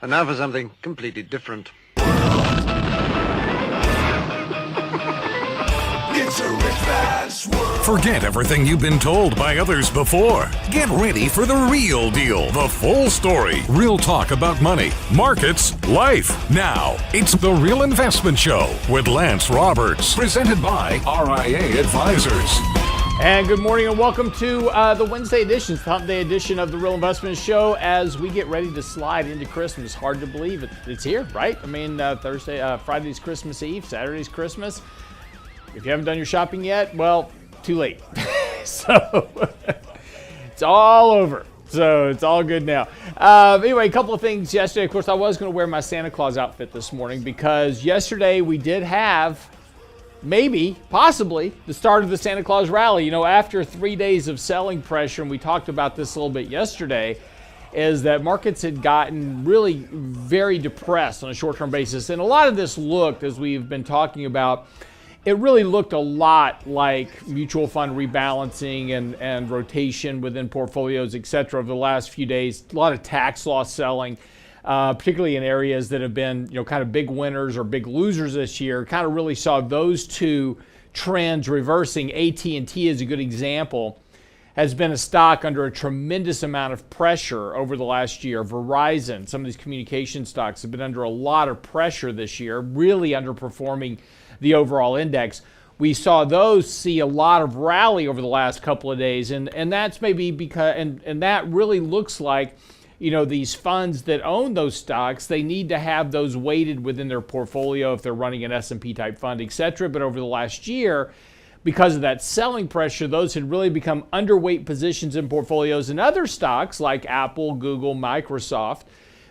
And now for something completely different. Forget everything you've been told by others before. Get ready for the real deal, the full story. Real talk about money, markets, life. Now, it's The Real Investment Show with Lance Roberts, presented by RIA Advisors. And good morning and welcome to the Wednesday edition, the Hump Day edition of The Real Investment Show as we get ready to slide into Christmas. Hard to believe it's here, right? I mean, Friday's Christmas Eve, Saturday's Christmas. If you haven't done your shopping yet, well, too late. So it's all over. So it's all good now. Anyway, a couple of things yesterday. Of course, I was going to wear my Santa Claus outfit this morning because yesterday we did have possibly the start of the Santa Claus rally. You know, after 3 days of selling pressure, and we talked about this a little bit yesterday, is that markets had gotten really very depressed on a short-term basis. And a lot of this looked, as we've been talking about, it really looked a lot like mutual fund rebalancing and rotation within portfolios, et cetera, over the last few days. A lot of tax loss selling, particularly in areas that have been, kind of big winners or big losers this year. Kind of really saw those two trends reversing. AT&T is a good example. Has been a stock under a tremendous amount of pressure over the last year. Verizon, some of these communication stocks have been under a lot of pressure this year, really underperforming the overall index. We saw those see a lot of rally over the last couple of days, and that's maybe because, and that really looks like, these funds that own those stocks, they need to have those weighted within their portfolio if they're running an S&P type fund, et cetera. But over the last year, because of that selling pressure, those had really become underweight positions in portfolios. And other stocks like Apple, Google, Microsoft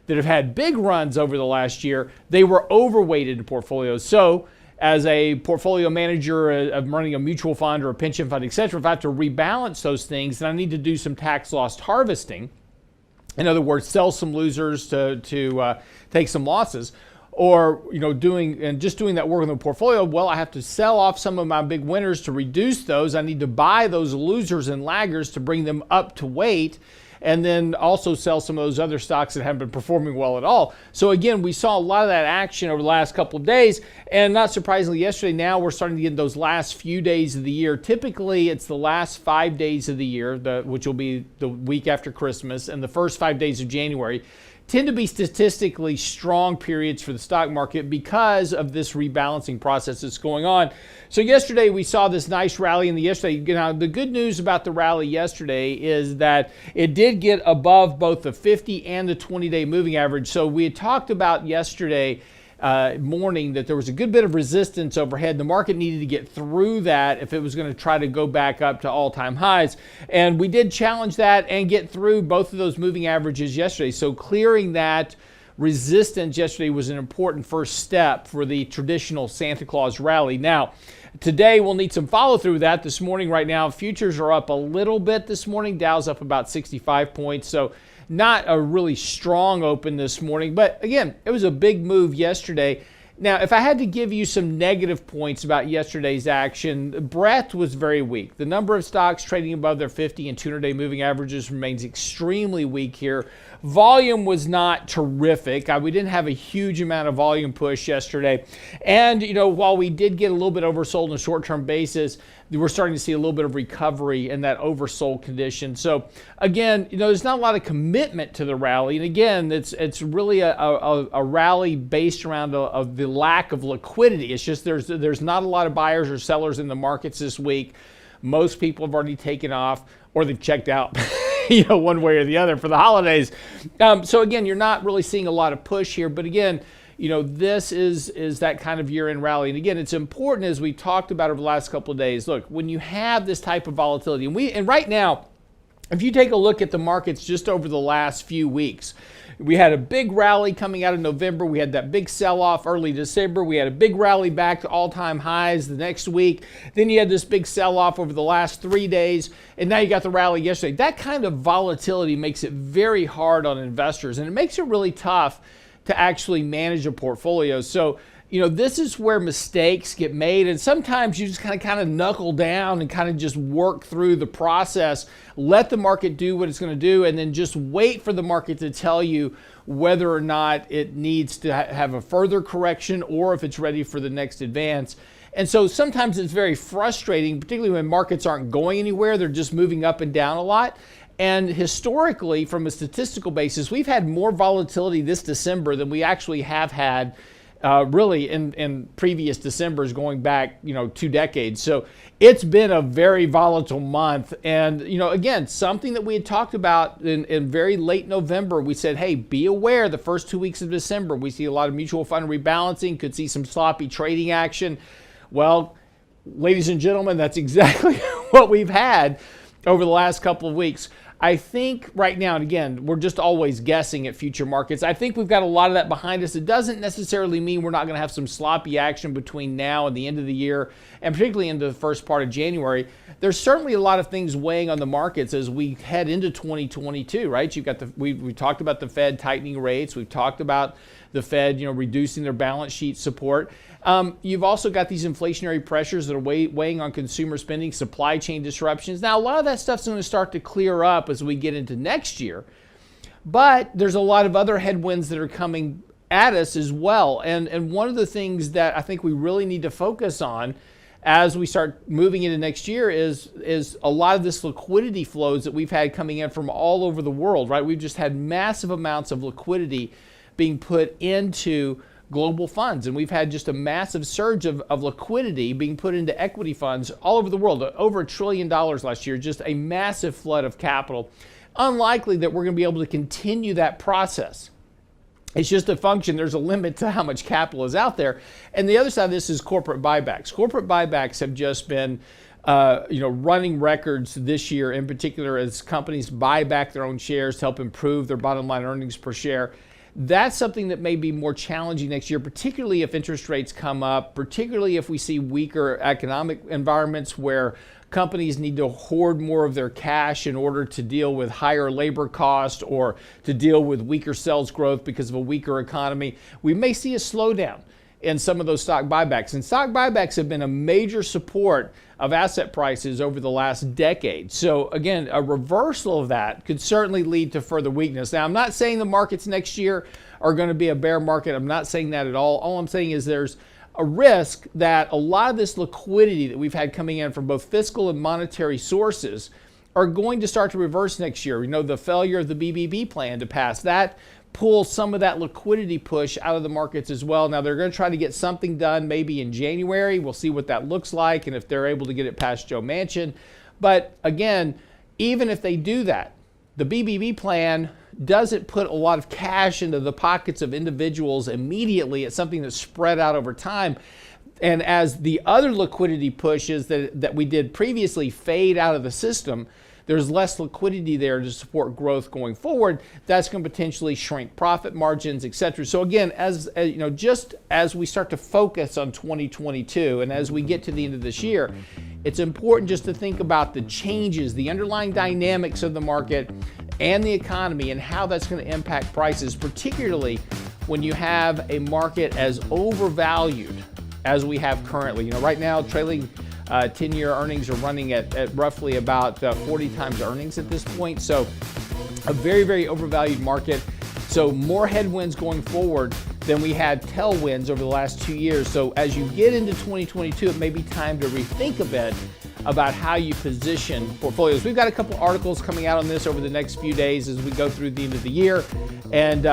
that have had big runs over the last year, they were overweighted in portfolios. So as a portfolio manager of running a mutual fund or a pension fund, et cetera, if I have to rebalance those things, then I need to do some tax loss harvesting. In other words, sell some losers to take some losses. Or, doing that work in the portfolio, well, I have to sell off some of my big winners to reduce those. I need to buy those losers and laggers to bring them up to weight, and then also sell some of those other stocks that haven't been performing well at all. So again, we saw a lot of that action over the last couple of days, and not surprisingly, yesterday, now we're starting to get those last few days of the year. Typically, it's the last 5 days of the year, which will be the week after Christmas, and the first 5 days of January tend to be statistically strong periods for the stock market because of this rebalancing process that's going on. So yesterday we saw this nice rally the good news about the rally yesterday is that it did get above both the 50 and the 20-day moving average. So we had talked about yesterday morning that there was a good bit of resistance overhead. The market needed to get through that if it was going to try to go back up to all-time highs. And we did challenge that and get through both of those moving averages yesterday. So clearing that resistance yesterday was an important first step for the traditional Santa Claus rally. Now, today we'll need some follow-through with that. This morning right now, futures are up a little bit this morning. Dow's up about 65 points. So not a really strong open this morning, but again, it was a big move yesterday. Now, if I had to give you some negative points about yesterday's action, breadth was very weak. The number of stocks trading above their 50 and 200-day moving averages remains extremely weak here. Volume was not terrific. We didn't have a huge amount of volume push yesterday. And, while we did get a little bit oversold on a short-term basis, we're starting to see a little bit of recovery in that oversold condition. So again, there's not a lot of commitment to the rally. And again, it's really a rally based around the lack of liquidity. It's just there's not a lot of buyers or sellers in the markets this week. Most people have already taken off or they've checked out. One way or the other for the holidays. So again, you're not really seeing a lot of push here. But again, this is that kind of year-end rally. And again, it's important, as we talked about over the last couple of days. Look, when you have this type of volatility, and right now, if you take a look at the markets just over the last few weeks, we had a big rally coming out of November. We had that big sell-off early December. We had a big rally back to all-time highs the next week. Then you had this big sell-off over the last 3 days, and now you got the rally yesterday. That kind of volatility makes it very hard on investors, and it makes it really tough to actually manage a portfolio. So this is where mistakes get made, and sometimes you just kind of knuckle down and kind of just work through the process, let the market do what it's going to do, and then just wait for the market to tell you whether or not it needs to have a further correction or if it's ready for the next advance. And so sometimes it's very frustrating, particularly when markets aren't going anywhere, they're just moving up and down a lot. And historically, from a statistical basis, we've had more volatility this December than we actually have had really in previous Decembers going back, 2 decades. So it's been a very volatile month. And, again, something that we had talked about in very late November, we said, hey, be aware the first 2 weeks of December, we see a lot of mutual fund rebalancing, could see some sloppy trading action. Well, ladies and gentlemen, that's exactly what we've had over the last couple of weeks. I think right now, and again, we're just always guessing at future markets. I think we've got a lot of that behind us. It doesn't necessarily mean we're not going to have some sloppy action between now and the end of the year, and particularly into the first part of January. There's certainly a lot of things weighing on the markets as we head into 2022, right? You've got we talked about the Fed tightening rates. We've talked about the Fed, reducing their balance sheet support. You've also got these inflationary pressures that are weighing on consumer spending, supply chain disruptions. Now, a lot of that stuff's going to start to clear up as we get into next year. But there's a lot of other headwinds that are coming at us as well. And one of the things that I think we really need to focus on as we start moving into next year is a lot of this liquidity flows that we've had coming in from all over the world, right? We've just had massive amounts of liquidity being put into global funds. And we've had just a massive surge of liquidity being put into equity funds all over the world, over $1 trillion last year, just a massive flood of capital. Unlikely that we're going to be able to continue that process. It's just a function. There's a limit to how much capital is out there. And the other side of this is corporate buybacks. Corporate buybacks have just been running records this year, in particular as companies buy back their own shares to help improve their bottom line earnings per share. That's something that may be more challenging next year, particularly if interest rates come up, particularly if we see weaker economic environments where companies need to hoard more of their cash in order to deal with higher labor costs or to deal with weaker sales growth because of a weaker economy. We may see a slowdown in some of those stock buybacks. And stock buybacks have been a major support of asset prices over the last decade. So again, a reversal of that could certainly lead to further weakness. Now, I'm not saying the markets next year are going to be a bear market. I'm not saying that at all. All I'm saying is there's a risk that a lot of this liquidity that we've had coming in from both fiscal and monetary sources are going to start to reverse next year. The failure of the BBB plan to pass, that pull some of that liquidity push out of the markets as well. Now, they're going to try to get something done maybe in January. We'll see what that looks like and if they're able to get it past Joe Manchin. But again, even if they do that, the BBB plan doesn't put a lot of cash into the pockets of individuals immediately. It's something that's spread out over time. And as the other liquidity pushes that we did previously fade out of the system, there's less liquidity there to support growth going forward. That's going to potentially shrink profit margins, et cetera. So again, just as we start to focus on 2022 and as we get to the end of this year, it's important just to think about the changes, the underlying dynamics of the market and the economy and how that's going to impact prices, particularly when you have a market as overvalued as we have currently. Right now, trailing 10-year earnings are running at roughly about 40 times earnings at this point. So a very, very overvalued market. So more headwinds going forward than we had tailwinds over the last 2 years. So as you get into 2022, it may be time to rethink a bit about how you position portfolios. We've got a couple articles coming out on this over the next few days as we go through the end of the year. And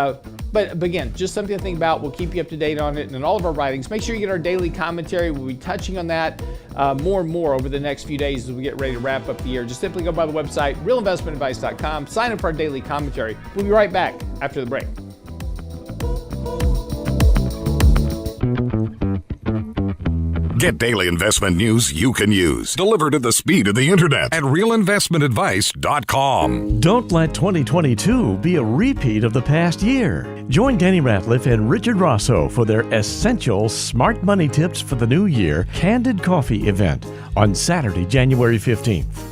but again, just something to think about. We'll keep you up to date on it and in all of our writings. Make sure you get our daily commentary. We'll be touching on that more and more over the next few days as we get ready to wrap up the year. Just simply go by the website, realinvestmentadvice.com, sign up for our daily commentary. We'll be right back after the break. Get daily investment news you can use, delivered at the speed of the internet at realinvestmentadvice.com. Don't let 2022 be a repeat of the past year. Join Danny Ratliff and Richard Rosso for their essential smart money tips for the new year Candid Coffee event on Saturday, January 15th.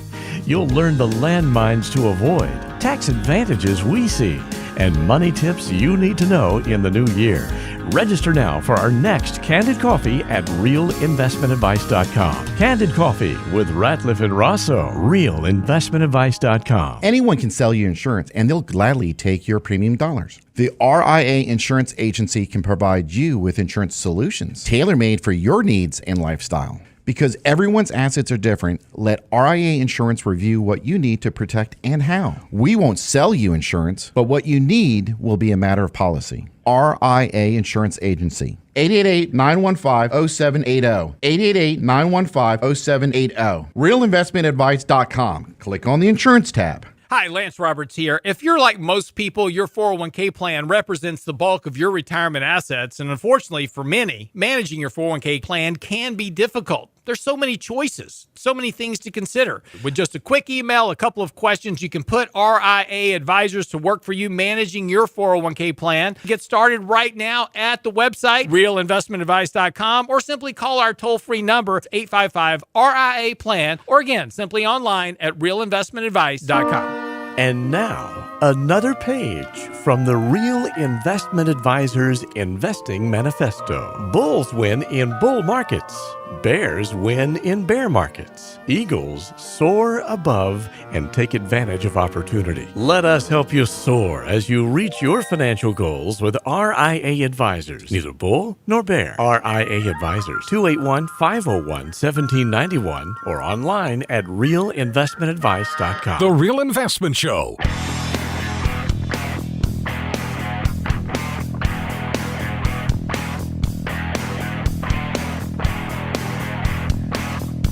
You'll learn the landmines to avoid, tax advantages we see, and money tips you need to know in the new year. Register now for our next Candid Coffee at realinvestmentadvice.com. Candid Coffee with Ratliff and Rosso. Realinvestmentadvice.com. Anyone can sell you insurance, and they'll gladly take your premium dollars. The RIA Insurance Agency can provide you with insurance solutions tailor-made for your needs and lifestyle. Because everyone's assets are different, let RIA Insurance review what you need to protect and how. We won't sell you insurance, but what you need will be a matter of policy. RIA Insurance Agency. 888-915-0780. 888-915-0780. RealInvestmentAdvice.com. Click on the insurance tab. Hi, Lance Roberts here. If you're like most people, your 401k plan represents the bulk of your retirement assets. And unfortunately for many, managing your 401k plan can be difficult. There's so many choices, so many things to consider. With just a quick email, a couple of questions, you can put RIA advisors to work for you managing your 401k plan. Get started right now at the website, realinvestmentadvice.com, or simply call our toll-free number, 855-RIA-PLAN, or again, simply online at realinvestmentadvice.com. And now, another page from the Real Investment Advisors Investing Manifesto. Bulls win in bull markets. Bears win in bear markets. Eagles soar above and take advantage of opportunity. Let us help you soar as you reach your financial goals with RIA Advisors. Neither bull nor bear. RIA Advisors, 281-501-1791 or online at realinvestmentadvice.com. The Real Investment Show.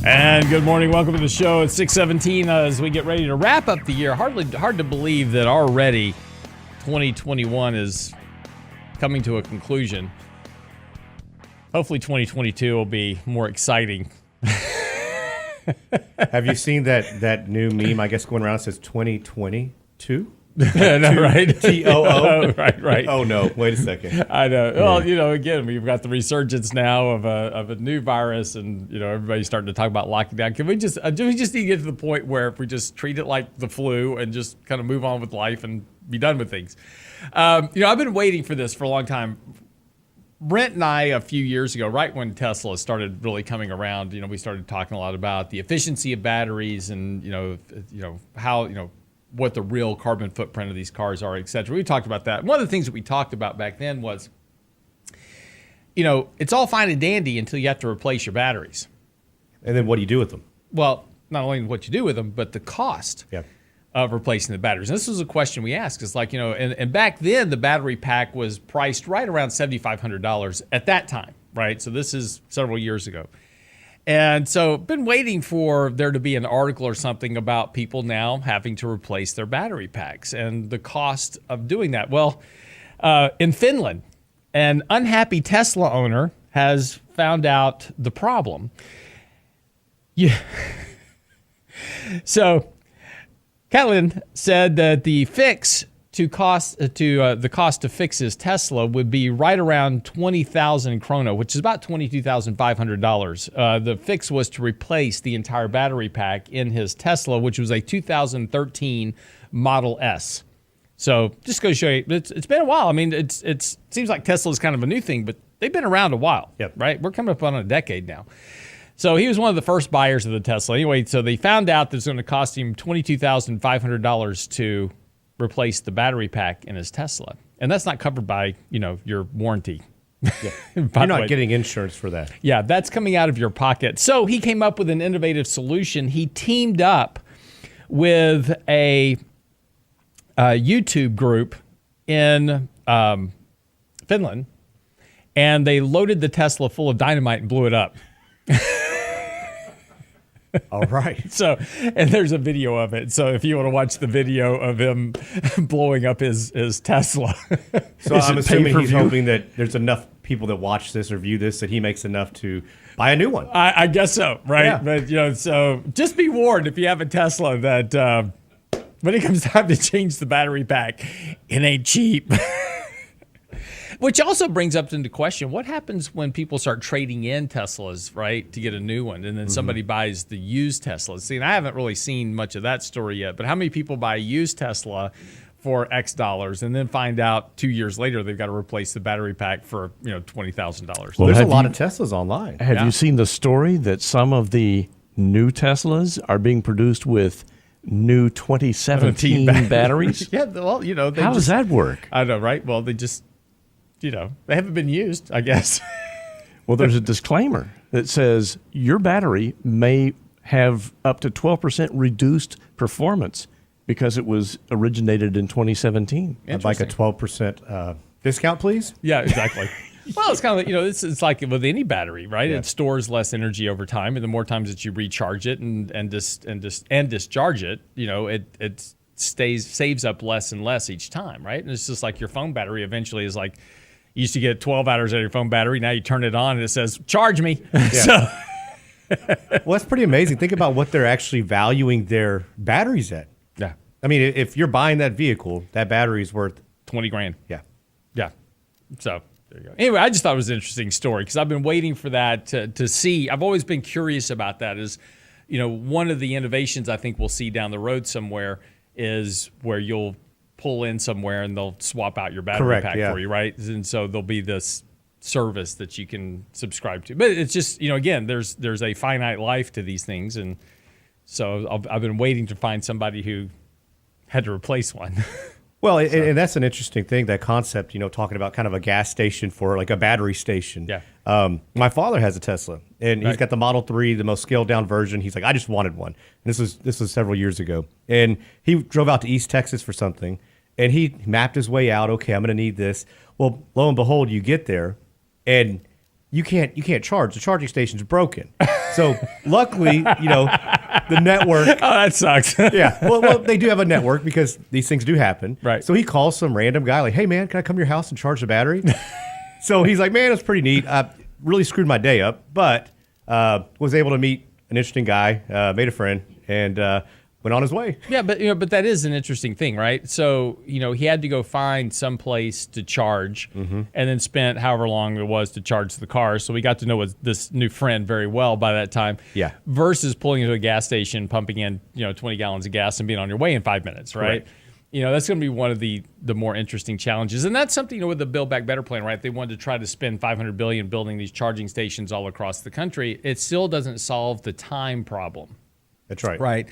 And good morning. Welcome to the show. It's 6:17 as we get ready to wrap up the year. Hard to believe that already 2021 is coming to a conclusion. Hopefully 2022 will be more exciting. Have you seen that new meme, I guess, going around that says 2022? No, right? TOO? Right. Oh, no. Wait a second. I know. Well, again, we've got the resurgence now of a new virus, and everybody's starting to talk about locking down. Do we just need to get to the point where if we just treat it like the flu and just kind of move on with life and be done with things? I've been waiting for this for a long time. Brent and I, a few years ago, right when Tesla started really coming around, we started talking a lot about the efficiency of batteries and how what the real carbon footprint of these cars are, et cetera. We talked about that. One of the things that we talked about back then was, it's all fine and dandy until you have to replace your batteries. And then what do you do with them? Well, not only what you do with them, but the cost of replacing the batteries. And this was a question we asked. It's like, and back then the battery pack was priced right around $7,500 at that time, right? So this is several years ago. And so been waiting for there to be an article or something about people now having to replace their battery packs and the cost of doing that. Well, in Finland, an unhappy Tesla owner has found out the problem. Yeah. So Catlin said that the fix the cost to fix his Tesla would be right around 20,000 krona, which is about $22,500. The fix was to replace the entire battery pack in his Tesla, which was a 2013 Model S. So just going to show you, it's been a while. I mean, it seems like Tesla is kind of a new thing, but they've been around a while, right? We're coming up on a decade now. So he was one of the first buyers of the Tesla. Anyway, so they found out that it's going to cost him $22,500 to replace the battery pack in his Tesla. And that's not covered by, your warranty. Yeah. You're not getting insurance for that. Yeah, that's coming out of your pocket. So he came up with an innovative solution. He teamed up with a YouTube group in Finland, and they loaded the Tesla full of dynamite and blew it up. All right. So, and there's a video of it. So if you want to watch the video of him blowing up his Tesla. So I'm assuming he's hoping that there's enough people that watch this or view this that he makes enough to buy a new one. I guess so, right? Yeah. But, so just be warned if you have a Tesla that when it comes time to change the battery pack, it ain't cheap. Which also brings up into question, what happens when people start trading in Teslas, right, to get a new one, and then somebody buys the used Tesla? See, and I haven't really seen much of that story yet, but how many people buy a used Tesla for X dollars, and then find out 2 years later they've got to replace the battery pack for $20,000. Well, there's a lot of Teslas online. Have you seen the story that some of the new Teslas are being produced with new 2017 batteries? Yeah, well, how does that work? I know, right? Well, they just, they haven't been used, I guess. Well, there's a disclaimer that says your battery may have up to 12% reduced performance because it was originated in 2017. I'd like a 12% discount, please. Yeah, exactly. Well, it's kind of it's like with any battery, right? Yeah. It stores less energy over time, and the more times that you recharge it and discharge it, it saves up less and less each time, right? And it's just like your phone battery eventually is like, you used to get 12 hours out of your phone battery. Now you turn it on and it says, charge me. Yeah. So. Well, that's pretty amazing. Think about what they're actually valuing their batteries at. Yeah. I mean, if you're buying that vehicle, that battery is worth $20,000. Yeah. Yeah. So there you go. Anyway, I just thought it was an interesting story because I've been waiting for that to see. I've always been curious about that. Is, one of the innovations I think we'll see down the road somewhere is where you'll pull in somewhere and they'll swap out your battery pack for you, right? And so there'll be this service that you can subscribe to. But it's just, again, there's a finite life to these things. And so I've been waiting to find somebody who had to replace one. Well, and that's an interesting thing, that concept, talking about kind of a gas station for like a battery station. Yeah. My father has a Tesla, and he's got the Model 3, the most scaled down version. He's like, I just wanted one. And this was several years ago. And he drove out to East Texas for something, and he mapped his way out. Okay, I'm going to need this. Well, lo and behold, you get there, and you can't charge. The charging station's broken. So luckily, the network. Oh, that sucks. Yeah. Well, they do have a network because these things do happen. Right. So he calls some random guy like, hey, man, can I come to your house and charge the battery? So he's like, man, that's pretty neat. Really screwed my day up, but was able to meet an interesting guy, made a friend, and went on his way. Yeah, but that is an interesting thing, right? So, he had to go find some place to charge and then spent however long it was to charge the car. So we got to know this new friend very well by that time. Yeah. Versus pulling into a gas station, pumping in, 20 gallons of gas and being on your way in 5 minutes, right? Correct. That's going to be one of the more interesting challenges. And that's something, with the Build Back Better plan, right? They wanted to try to spend $500 billion building these charging stations all across the country. It still doesn't solve the time problem. That's right. Right.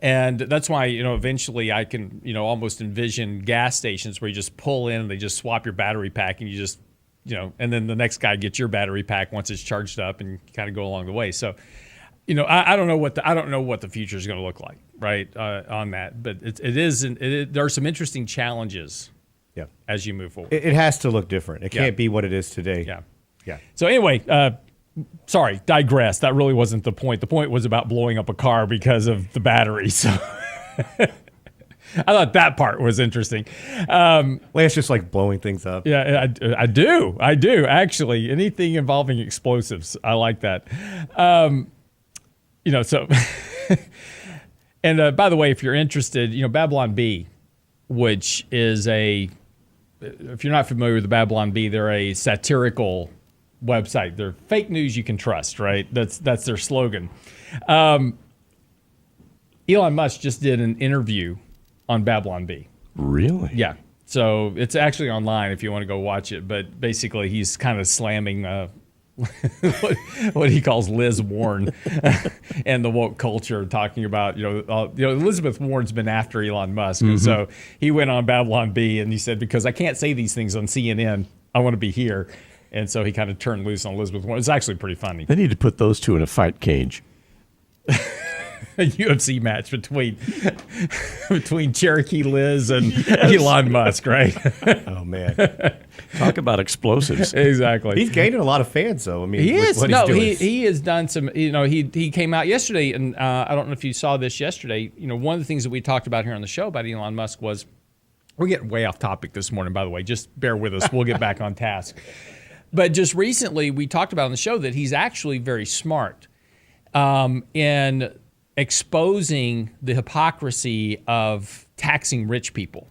And that's why, eventually I can, almost envision gas stations where you just pull in and they just swap your battery pack and you just, and then the next guy gets your battery pack once it's charged up and kind of go along the way. So, I don't know what the future is going to look like, right, on that. But there are some interesting challenges as you move forward. It has to look different. It can't be what it is today. Yeah. Yeah. So anyway, sorry, digress. That really wasn't the point. The point was about blowing up a car because of the battery. So I thought that part was interesting. Lance just like blowing things up. Yeah, I do. Actually, anything involving explosives, I like that. So. And by the way, if you're interested, Babylon Bee, which is if you're not familiar with the Babylon Bee, they're a satirical website. They're fake news you can trust, right? That's their slogan. Elon Musk just did an interview on Babylon Bee. Really? Yeah. So it's actually online if you want to go watch it. But basically, he's kind of slamming what he calls Liz Warren and the woke culture, talking about Elizabeth Warren's been after Elon Musk, and so he went on Babylon Bee and he said, because I can't say these things on CNN, I want to be here. And so he kind of turned loose on Elizabeth Warren. It's actually pretty funny. They need to put those two in a fight cage. A UFC match between Cherokee Liz and Elon Musk, right? Oh, man. Talk about explosives. Exactly. He's gaining a lot of fans, though. I mean, he is. What No, he's doing. he has done some, he came out yesterday, and I don't know if you saw this yesterday. One of the things that we talked about here on the show about Elon Musk was, we're getting way off topic this morning, by the way. Just bear with us. We'll get back on task. But just recently, we talked about on the show that he's actually very smart in exposing the hypocrisy of taxing rich people.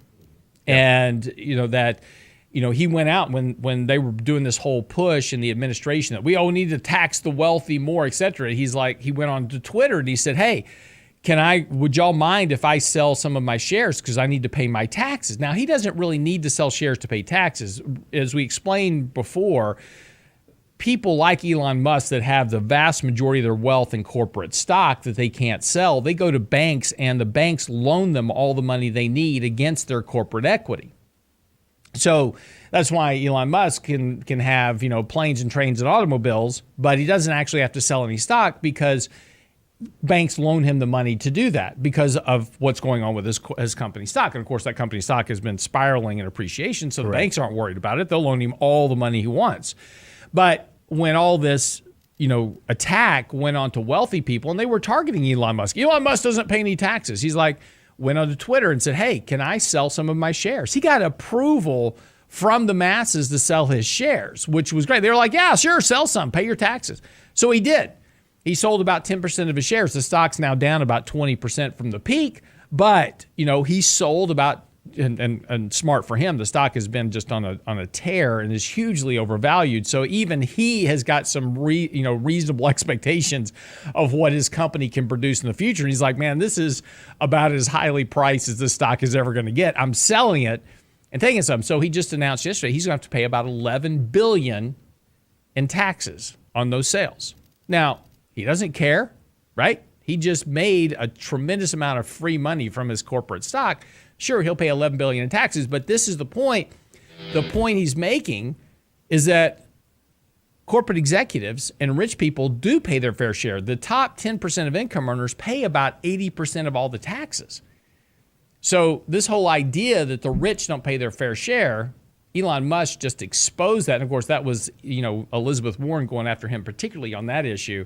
Yeah. And, he went out when they were doing this whole push in the administration that we all need to tax the wealthy more, et cetera. He went on to Twitter and he said, hey, would y'all mind if I sell some of my shares because I need to pay my taxes? Now, he doesn't really need to sell shares to pay taxes. As we explained before, people like Elon Musk that have the vast majority of their wealth in corporate stock that they can't sell, they go to banks and the banks loan them all the money they need against their corporate equity. So that's why Elon Musk can have, planes and trains and automobiles, but he doesn't actually have to sell any stock because banks loan him the money to do that because of what's going on with his company stock. And of course, that company stock has been spiraling in appreciation, so the banks aren't worried about it. They'll loan him all the money he wants. But when all this, attack went on to wealthy people, and they were targeting Elon Musk. Elon Musk doesn't pay any taxes. He's like, went onto Twitter and said, hey, can I sell some of my shares? He got approval from the masses to sell his shares, which was great. They were like, yeah, sure, sell some, pay your taxes. So he did. He sold about 10% of his shares. The stock's now down about 20% from the peak, but, he sold about, and smart for him, the stock has been just on a tear and is hugely overvalued. So even he has got some reasonable expectations of what his company can produce in the future. And he's like, man, this is about as highly priced as this stock is ever going to get. I'm selling it and taking some. So he just announced yesterday he's going to have to pay about $11 billion in taxes on those sales. Now, he doesn't care, right? He just made a tremendous amount of free money from his corporate stock. Sure, he'll pay $11 billion in taxes, but this is the point. The point he's making is that corporate executives and rich people do pay their fair share. The top 10% of income earners pay about 80% of all the taxes. So this whole idea that the rich don't pay their fair share, Elon Musk just exposed that. And of course, that was, Elizabeth Warren going after him, particularly on that issue.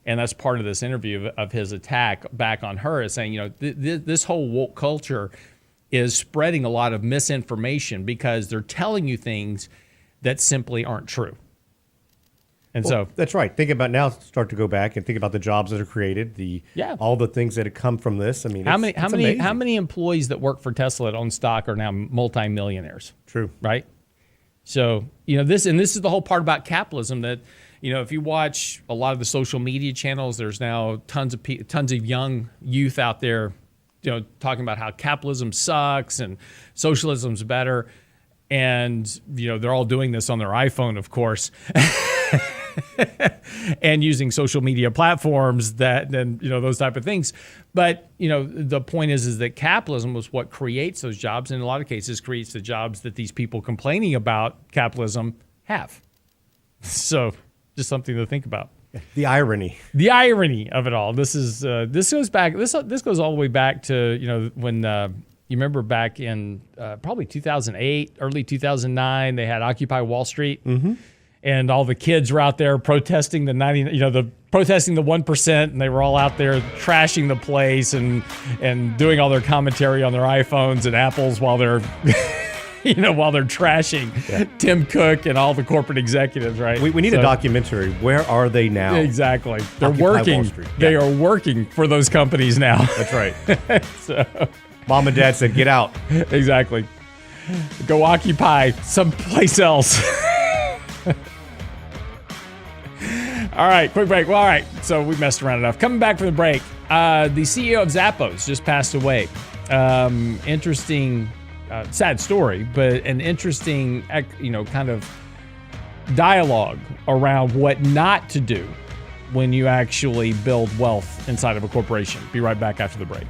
And that's part of this interview of his attack back on her, is saying, this whole woke culture is spreading a lot of misinformation because they're telling you things that simply aren't true. And so that's right. Think about now, start to go back and think about the jobs that are created, all the things that have come from this. I mean, how many employees that work for Tesla that own stock are now multimillionaires? True. Right? So, this is the whole part about capitalism that, if you watch a lot of the social media channels, there's now tons of young youth out there, talking about how capitalism sucks and socialism's better. And, they're all doing this on their iPhone, of course, and using social media platforms those type of things. But, the point is that capitalism was what creates those jobs. And in a lot of cases creates the jobs that these people complaining about capitalism have. So just something to think about. The irony of it all. This goes back. This goes all the way back to when you remember back in probably 2008, early 2009, they had Occupy Wall Street, and all the kids were out there protesting protesting the 1%, and they were all out there trashing the place and doing all their commentary on their iPhones and Apples while they're while they're trashing Tim Cook and all the corporate executives, right? We need a documentary. Where are they now? Exactly. They're working. They are working for those companies now. That's right. So, Mom and Dad said, get out. Exactly. Go occupy someplace else. All right, quick break. Well, all right, so we messed around enough. Coming back from the break, the CEO of Zappos just passed away. Interesting... sad story, but an interesting, kind of dialogue around what not to do when you actually build wealth inside of a corporation. Be right back after the break.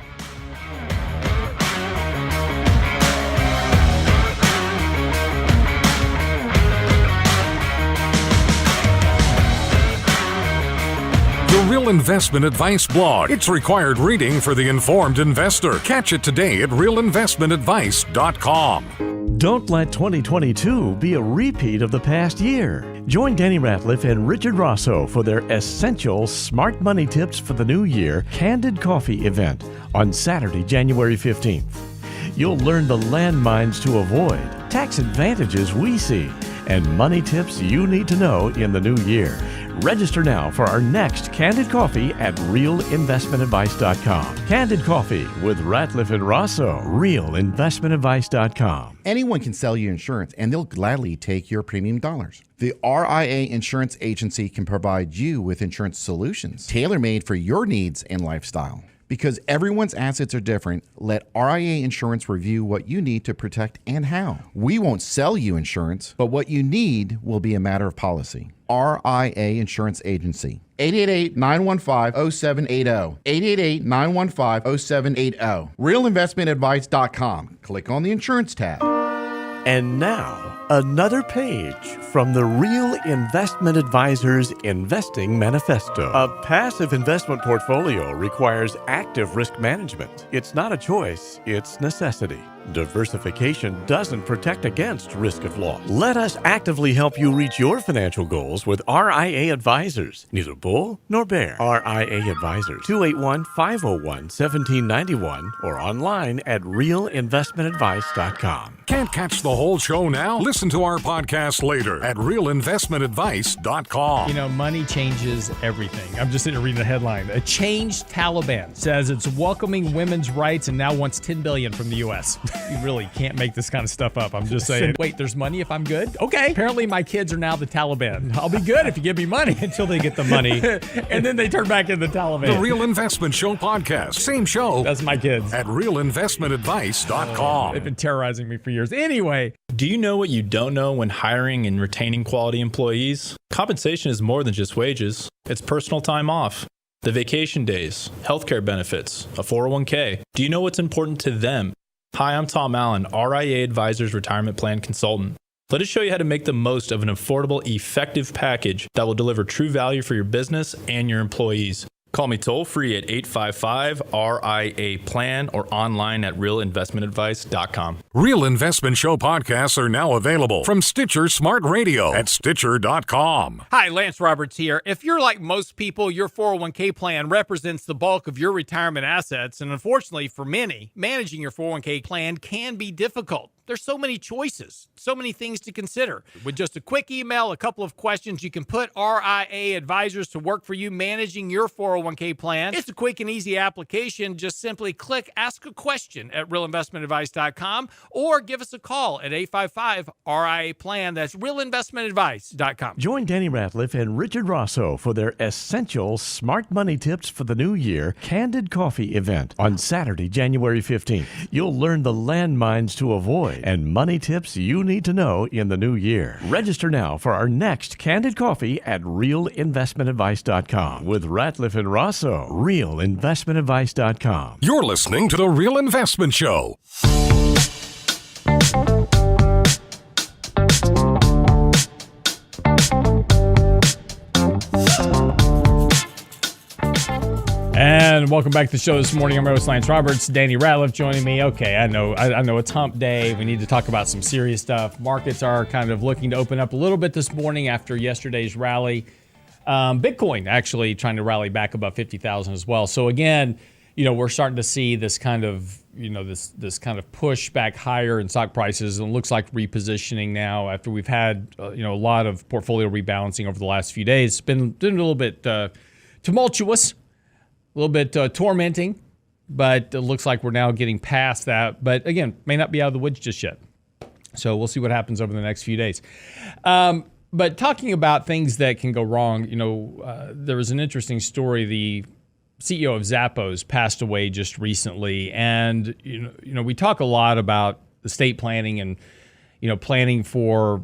The Real Investment Advice blog. It's required reading for the informed investor. Catch it today at realinvestmentadvice.com. Don't let 2022 be a repeat of the past year. Join Danny Ratliff and Richard Rosso for their essential smart money tips for the new year Candid Coffee event on Saturday, January 15th. You'll learn the landmines to avoid, tax advantages we see, and money tips you need to know in the new year. Register now for our next Candid Coffee at realinvestmentadvice.com. Candid Coffee with Ratliff and Rosso. realinvestmentadvice.com. Anyone can sell you insurance, and they'll gladly take your premium dollars. The RIA Insurance Agency can provide you with insurance solutions tailor-made for your needs and lifestyle. Because everyone's assets are different, let RIA Insurance review what you need to protect and how. We won't sell you insurance, but what you need will be a matter of policy. RIA Insurance Agency. 888-915-0780. 888-915-0780. RealInvestmentAdvice.com. Click on the insurance tab. And now, another page from the Real Investment Advisor's Investing Manifesto. A passive investment portfolio requires active risk management. It's not a choice, it's necessity. Diversification doesn't protect against risk of loss. Let us actively help you reach your financial goals with RIA Advisors. Neither bull nor bear. RIA Advisors, 281-501-1791 or online at realinvestmentadvice.com. Can't catch the whole show now? Listen to our podcast later at realinvestmentadvice.com. You know, money changes everything. I'm just sitting here reading the headline. A changed Taliban says it's welcoming women's rights and now wants $10 billion from the U.S. You really can't make this kind of stuff up. I'm just saying, wait, there's money if I'm good? Okay. Apparently my kids are now the Taliban. I'll be good if you give me money. Until they get the money. And then they turn back into the Taliban. The Real Investment Show podcast. Same show. That's my kids. At realinvestmentadvice.com. They've been terrorizing me for years. Anyway. Do you know what you don't know when hiring and retaining quality employees? Compensation is more than just wages. It's personal time off, the vacation days, healthcare benefits, a 401k. Do you know what's important to them? Hi, I'm Tom Allen, RIA Advisors Retirement Plan Consultant. Let us show you how to make the most of an affordable, effective package that will deliver true value for your business and your employees. Call me toll-free at 855-RIA-PLAN or online at realinvestmentadvice.com. Real Investment Show podcasts are now available from Stitcher Smart Radio at Stitcher.com. Hi, Lance Roberts here. If you're like most people, your 401k plan represents the bulk of your retirement assets. And unfortunately for many, managing your 401k plan can be difficult. There's so many choices, so many things to consider. With just a quick email, a couple of questions, you can put RIA Advisors to work for you managing your 401k plan. It's a quick and easy application. Just simply click Ask a Question at realinvestmentadvice.com or give us a call at 855-RIA-PLAN. That's realinvestmentadvice.com. Join Danny Ratliff and Richard Rosso for their essential smart money tips for the new year Candid Coffee event on Saturday, January 15th. You'll learn the landmines to avoid and money tips you need to know in the new year. Register now for our next Candid Coffee at realinvestmentadvice.com with Ratliff and Rosso. Realinvestmentadvice.com. You're listening to The Real Investment Show. And welcome back to the show this morning. I'm your host, Lance Roberts. Danny Ratliff joining me. Okay, I know it's hump day. We need to talk about some serious stuff. Markets are kind of looking to open up a little bit this morning after yesterday's rally. Bitcoin actually trying to rally back above 50,000 as well. So again, we're starting to see this kind of, this kind of push back higher in stock prices, and it looks like repositioning now after we've had, a lot of portfolio rebalancing over the last few days. It's been a little bit tumultuous. A little bit tormenting, but it looks like we're now getting past that. But again, may not be out of the woods just yet. So we'll see what happens over the next few days. But talking about things that can go wrong, there was an interesting story. The CEO of Zappos passed away just recently. And, we talk a lot about estate planning and, planning for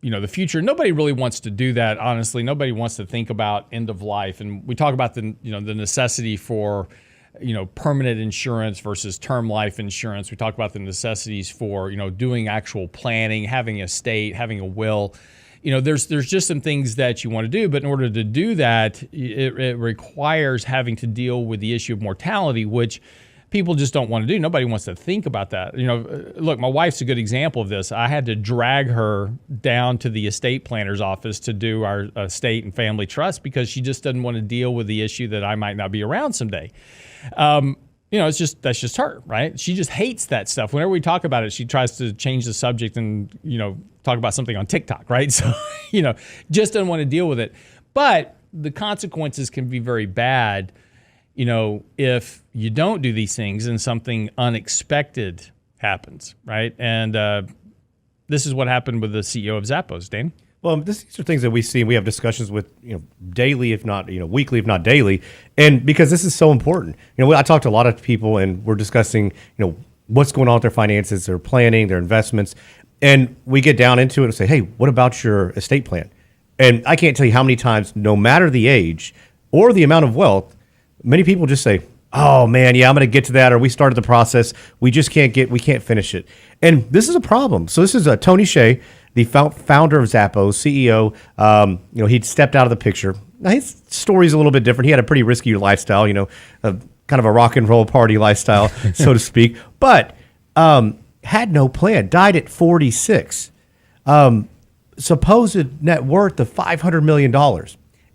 the future. Nobody really wants to do that, honestly. Nobody wants to think about end of life. And we talk about the necessity for, permanent insurance versus term life insurance. We talk about the necessities for, doing actual planning, having a estate, having a will. There's just some things that you want to do, but in order to do that, it requires having to deal with the issue of mortality, which people just don't want to do. Nobody wants to think about that. Look, my wife's a good example of this. I had to drag her down to the estate planner's office to do our estate and family trust because she just doesn't want to deal with the issue that I might not be around someday. That's just her, right? She just hates that stuff. Whenever we talk about it, she tries to change the subject and, talk about something on TikTok, right? So, just doesn't want to deal with it. But the consequences can be very bad. If you don't do these things and something unexpected happens, right? And this is what happened with the CEO of Zappos, Dan. Well, these are things that we see and we have discussions with, daily, if not, weekly, if not daily. And because this is so important, I talk to a lot of people and we're discussing, what's going on with their finances, their planning, their investments. And we get down into it and say, hey, what about your estate plan? And I can't tell you how many times, no matter the age or the amount of wealth, many people just say, oh man, yeah, I'm going to get to that. Or we started the process. We can't finish it. And this is a problem. So this is Tony Hsieh, the founder of Zappo CEO. He'd stepped out of the picture. Now, his story's a little bit different. He had a pretty risky lifestyle, kind of a rock and roll party lifestyle, so to speak, but had no plan, died at 46. Supposed net worth of $500 million.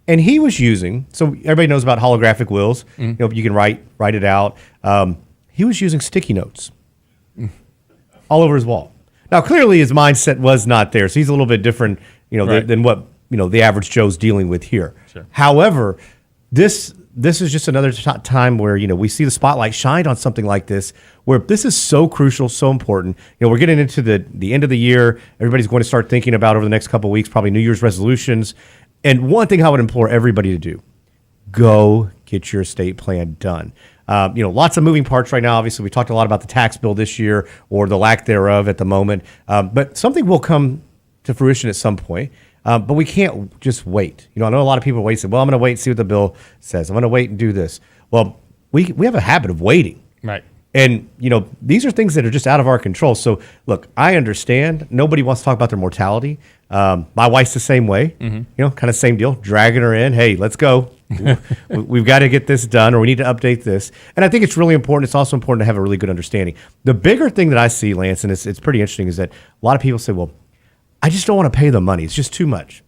And he was using, so everybody knows about holographic wills. You can write it out. He was using sticky notes all over his wall. Now, clearly his mindset was not there. So he's a little bit different, than what, the average Joe's dealing with here. Sure. However, this is just another time where, we see the spotlight shined on something like this, where this is so crucial, so important. We're getting into the end of the year. Everybody's going to start thinking about over the next couple of weeks, probably New Year's resolutions. And one thing I would implore everybody to do, go get your estate plan done. Lots of moving parts right now. Obviously, we talked a lot about the tax bill this year or the lack thereof at the moment. But something will come to fruition at some point. But we can't just wait. I know a lot of people wait and say, well, I'm going to wait and see what the bill says. I'm going to wait and do this. Well, we have a habit of waiting. Right. And, these are things that are just out of our control. So, look, I understand. Nobody wants to talk about their mortality. My wife's the same way, kind of same deal, dragging her in. Hey, let's go. We've got to get this done, or we need to update this. And I think it's really important. It's also important to have a really good understanding. The bigger thing that I see, Lance, and it's pretty interesting, is that a lot of people say, well, I just don't want to pay the money. It's just too much.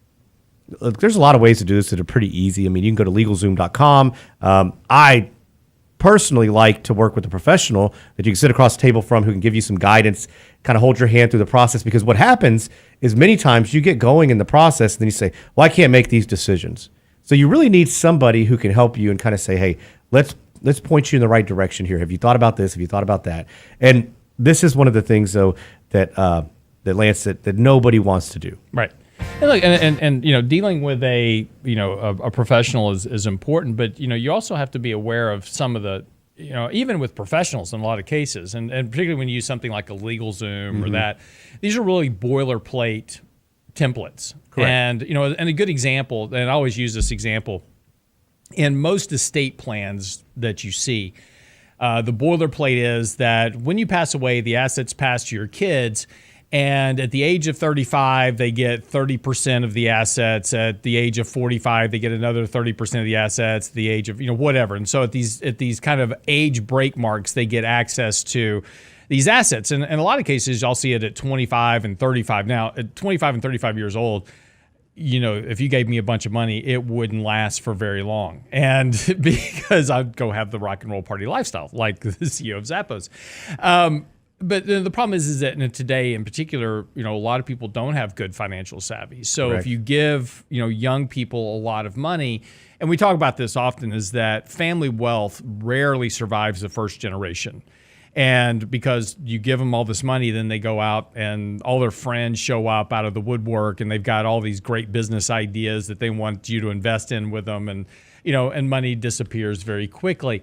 Look, there's a lot of ways to do this that are pretty easy. I mean, you can go to LegalZoom.com. I personally like to work with a professional that you can sit across the table from who can give you some guidance, kind of hold your hand through the process. Because what happens is many times you get going in the process and then you say, well, I can't make these decisions. So you really need somebody who can help you and kind of say, hey, let's point you in the right direction here. Have you thought about this? Have you thought about that? And this is one of the things, though, that Lance, that nobody wants to do. Right. And look, and dealing with a professional is important, but you also have to be aware of some of the, even with professionals in a lot of cases, and particularly when you use something like a LegalZoom or that, these are really boilerplate templates. Correct. And and a good example, and I always use this example, in most estate plans that you see, the boilerplate is that when you pass away, the assets pass to your kids. And at the age of 35, they get 30% of the assets. At the age of 45, they get another 30% of the assets. At the age of whatever, and so at these kind of age break marks, they get access to these assets. And in a lot of cases, y'all see it at 25 and 35. Now, at 25 and 35 years old, if you gave me a bunch of money, it wouldn't last for very long. And because I'd go have the rock and roll party lifestyle, like the CEO of Zappos. But the problem is that today in particular, a lot of people don't have good financial savvy. So Correct. If you give, young people a lot of money, and we talk about this often, is that family wealth rarely survives the first generation. And because you give them all this money, then they go out and all their friends show up out of the woodwork and they've got all these great business ideas that they want you to invest in with them. And, and money disappears very quickly.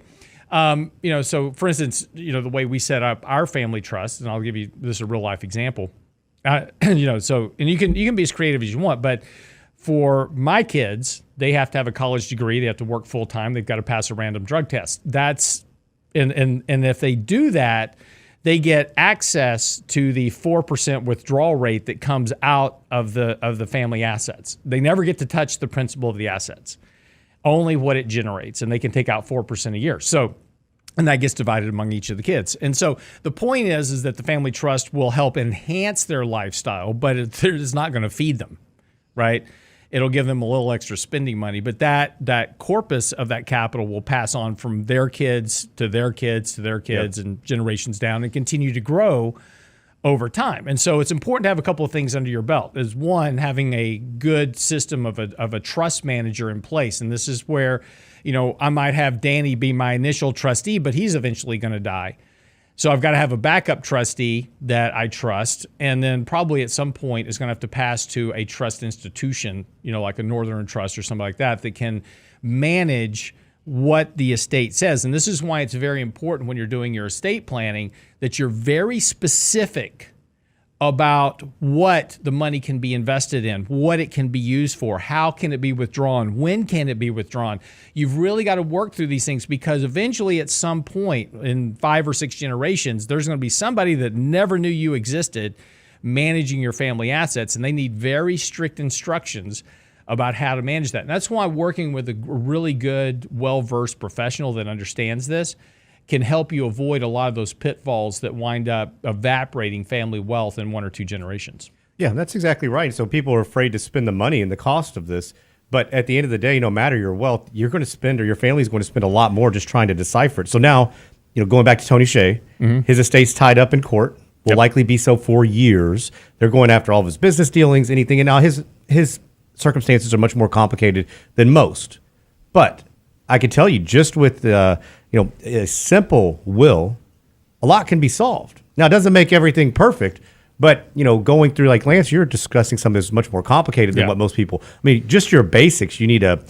So for instance, the way we set up our family trust, and I'll give you this a real life example. And you can be as creative as you want, but for my kids, they have to have a college degree. They have to work full time. They've got to pass a random drug test. And if they do that, they get access to the 4% withdrawal rate that comes out of the family assets. They never get to touch the principal of the assets. Only what it generates, and they can take out 4% a year. So, and that gets divided among each of the kids. And so the point is that the family trust will help enhance their lifestyle, but it is not going to feed them, right? It'll give them a little extra spending money, but that corpus of that capital will pass on from their kids to their kids to their kids, and generations down, and continue to grow over time. And so it's important to have a couple of things under your belt. Is one, having a good system of a trust manager in place. And this is where, I might have Danny be my initial trustee, but he's eventually going to die. So I've got to have a backup trustee that I trust, and then probably at some point is going to have to pass to a trust institution, like a Northern Trust or something like that can manage what the estate says. And this is why it's very important when you're doing your estate planning that you're very specific about what the money can be invested in, what it can be used for, how can it be withdrawn, when can it be withdrawn. You've really got to work through these things because eventually at some point in 5 or 6 generations, there's going to be somebody that never knew you existed managing your family assets, and they need very strict instructions about how to manage that. And that's why working with a really good, well-versed professional that understands this can help you avoid a lot of those pitfalls that wind up evaporating family wealth in 1 or 2 generations. Yeah, that's exactly right. So people are afraid to spend the money and the cost of this. But at the end of the day, no matter your wealth, you're going to spend, or your family's going to spend a lot more just trying to decipher it. So now, going back to Tony Hsieh, his estate's tied up in court, will likely be so for years. They're going after all of his business dealings, anything. And now his circumstances are much more complicated than most. But I can tell you, just with a simple will, a lot can be solved. Now, it doesn't make everything perfect, but going through, like Lance, you're discussing something that's much more complicated than what most people. I mean, just your basics. You need a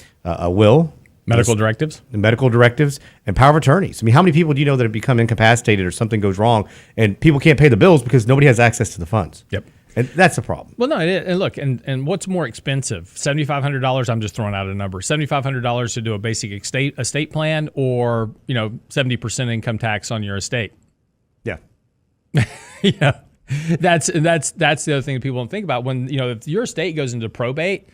will, medical directives, and power of attorneys. I mean, how many people do you know that have become incapacitated or something goes wrong, and people can't pay the bills because nobody has access to the funds? Yep. And that's a problem. Well, no, and look, and what's more expensive? $7,500. I'm just throwing out a number. $7,500 to do a basic estate plan, or 70% income tax on your estate. Yeah. That's the other thing that people don't think about. When if your estate goes into probate,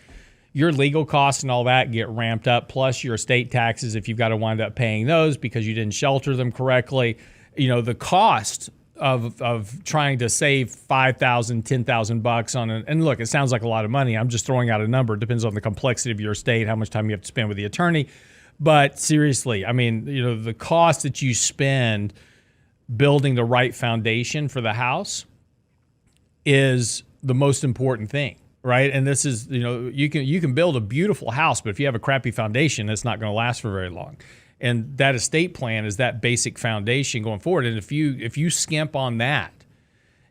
your legal costs and all that get ramped up. Plus your estate taxes if you've got to wind up paying those because you didn't shelter them correctly. The cost of trying to save $5,000, $10,000 on it. And look, it sounds like a lot of money. I'm just throwing out a number. It depends on the complexity of your estate, how much time you have to spend with the attorney. But seriously, I mean, the cost that you spend building the right foundation for the house is the most important thing, right? And this is, you can build a beautiful house, but if you have a crappy foundation, it's not going to last for very long. And that estate plan is that basic foundation going forward. And if you skimp on that,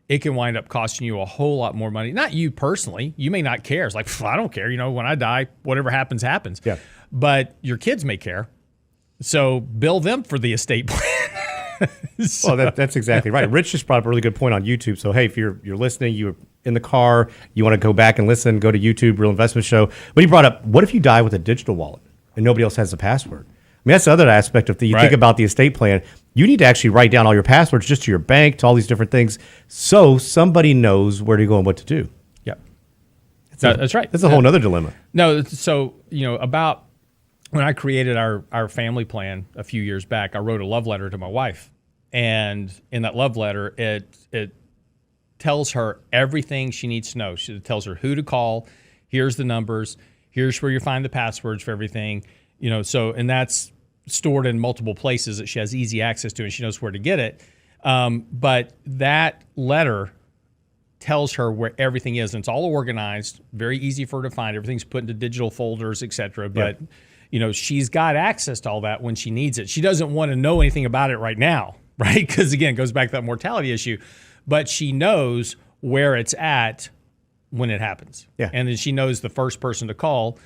it can wind up costing you a whole lot more money. Not you personally. You may not care. It's like, I don't care. When I die, whatever happens, happens. Yeah. But your kids may care. So bill them for the estate plan. Well, that's exactly right. Rich just brought up a really good point on YouTube. So, hey, if you're listening, you're in the car, you want to go back and listen, go to YouTube, Real Investment Show. But he brought up, what if you die with a digital wallet and nobody else has the password? I mean, that's the other aspect of you think about the estate plan. You need to actually write down all your passwords just to your bank, to all these different things, so somebody knows where to go and what to do. Yep. That's right. That's a whole other dilemma. No, so, about when I created our family plan a few years back, I wrote a love letter to my wife. And in that love letter, it tells her everything she needs to know. It tells her who to call. Here's the numbers. Here's where you find the passwords for everything. And that's stored in multiple places that she has easy access to, and she knows where to get it. But that letter tells her where everything is, and it's all organized, very easy for her to find. Everything's put into digital folders, etc. But she's got access to all that when she needs it. She doesn't want to know anything about it right now, right? Because again, it goes back to that mortality issue. But she knows where it's at when it happens. Yeah. And then she knows the first person to call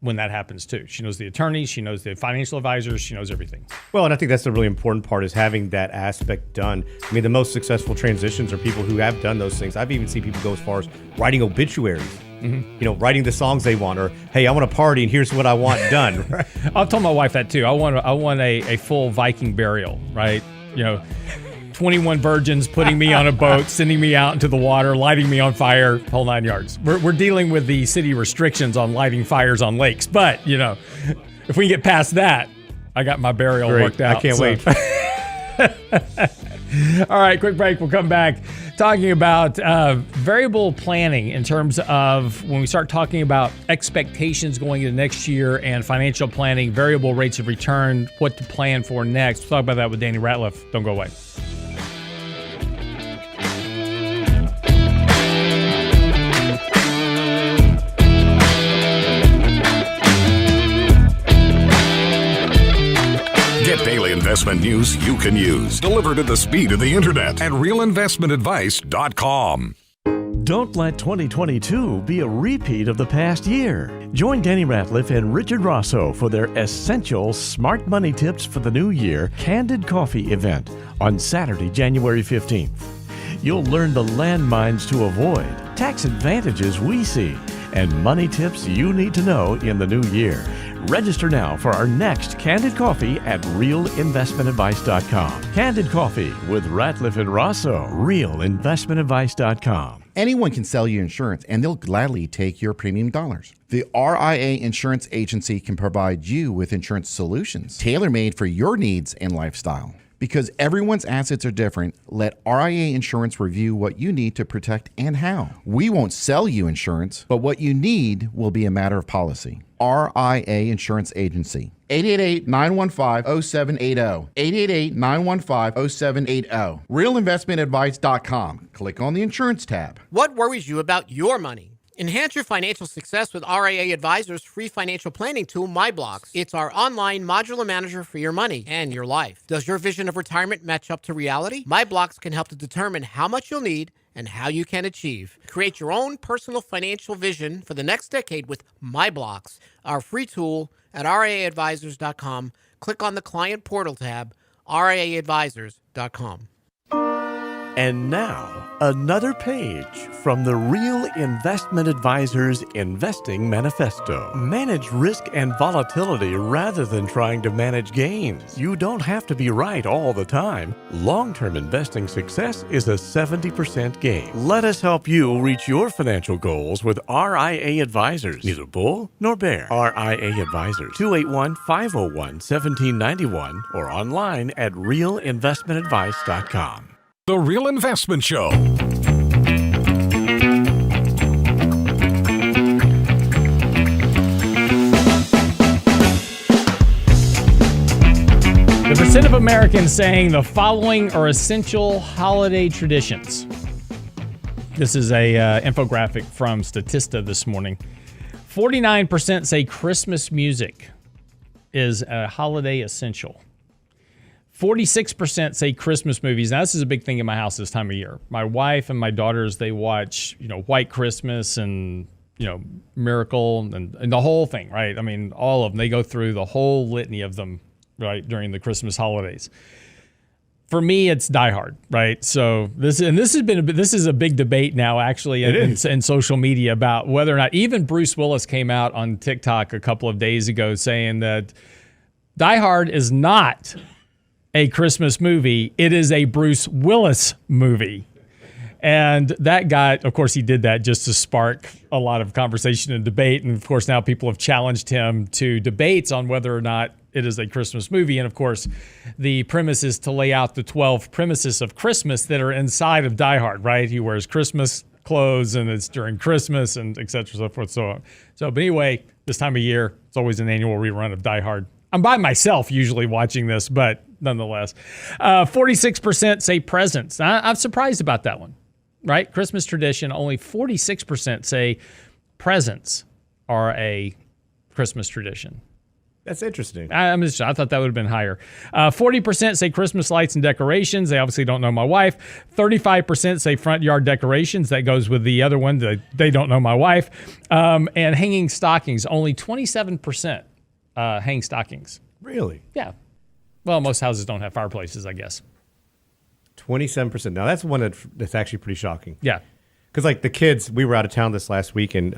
when that happens too. She knows the attorneys, she knows the financial advisors, she knows everything. Well, and I think that's the really important part, is having that aspect done. I mean, the most successful transitions are people who have done those things. I've even seen people go as far as writing obituaries, writing the songs they want, or, hey, I want a party and here's what I want done. Right? I've told my wife that too. I want a full Viking burial, right? 21 virgins putting me on a boat, sending me out into the water, lighting me on fire, whole 9 yards. We're dealing with the city restrictions on lighting fires on lakes. But, if we can get past that, I got my burial worked out. I can't wait. All right, quick break. We'll come back talking about variable planning in terms of when we start talking about expectations going into next year and financial planning, variable rates of return, what to plan for next. We'll talk about that with Danny Ratliff. Don't go away. Get daily Investment news you can use, delivered at the speed of the internet at realinvestmentadvice.com. Don't let 2022 be a repeat of the past year. Join Danny Ratliff and Richard Rosso for their essential smart money tips for the new year Candid Coffee event on Saturday, January 15th. You'll learn the landmines to avoid, tax advantages we see, and money tips you need to know in the new year. Register now for our next Candid Coffee at realinvestmentadvice.com. Candid Coffee with Ratliff and Rosso, realinvestmentadvice.com. Anyone can sell you insurance, and they'll gladly take your premium dollars. The RIA Insurance Agency can provide you with insurance solutions tailor-made for your needs and lifestyle. Because everyone's assets are different, let RIA Insurance review what you need to protect and how. We won't sell you insurance, but what you need will be a matter of policy. RIA Insurance Agency. 888-915-0780. 888-915-0780. Realinvestmentadvice.com. Click on the insurance tab. What worries you about your money? Enhance your financial success with RIA Advisor's free financial planning tool, MyBlocks. It's our online modular manager for your money and your life. Does your vision of retirement match up to reality? MyBlocks can help to determine how much you'll need and how you can achieve. Create your own personal financial vision for the next decade with MyBlocks, our free tool at RIAadvisors.com. Click on the Client Portal tab, RIAadvisors.com. And now, another page from the Real Investment Advisors Investing Manifesto. Manage risk and volatility rather than trying to manage gains. You don't have to be right all the time. Long-term investing success is a 70% gain. Let us help you reach your financial goals with RIA Advisors. Neither bull nor bear. RIA Advisors, 281-501-1791 or online at realinvestmentadvice.com. The Real Investment Show. The percent of Americans saying the following are essential holiday traditions. This is a infographic from Statista this morning. 49% say Christmas music is a holiday essential. 46% say Christmas movies. Now, this is a big thing in my house this time of year. My wife and my daughters, they watch, White Christmas and, Miracle and the whole thing, right? I mean, all of them. They go through the whole litany of them, right, during the Christmas holidays. For me, it's Die Hard, right? So this is a big debate now, actually, in social media about whether or not even Bruce Willis came out on TikTok a couple of days ago saying that Die Hard is not a Christmas movie. It is a Bruce Willis movie. And that got, of course, he did that just to spark a lot of conversation and debate. And of course, now people have challenged him to debates on whether or not it is a Christmas movie. And of course, the premise is to lay out the 12 premises of Christmas that are inside of Die Hard, right? He wears Christmas clothes and it's during Christmas and et cetera, so forth, so on. So, but anyway, this time of year, it's always an annual rerun of Die Hard. I'm by myself usually watching this, but nonetheless. 46% say presents. I'm surprised about that one, right? Christmas tradition, only 46% say presents are a Christmas tradition. That's interesting. I thought that would have been higher. 40% say Christmas lights and decorations. They obviously don't know my wife. 35% say front yard decorations. That goes with the other one. They don't know my wife. And hanging stockings. Only 27% hang stockings. Really? Yeah. Well, most houses don't have fireplaces, I guess. 27%. Now, that's one that's actually pretty shocking. Yeah. Because, like, the kids, we were out of town this last week, and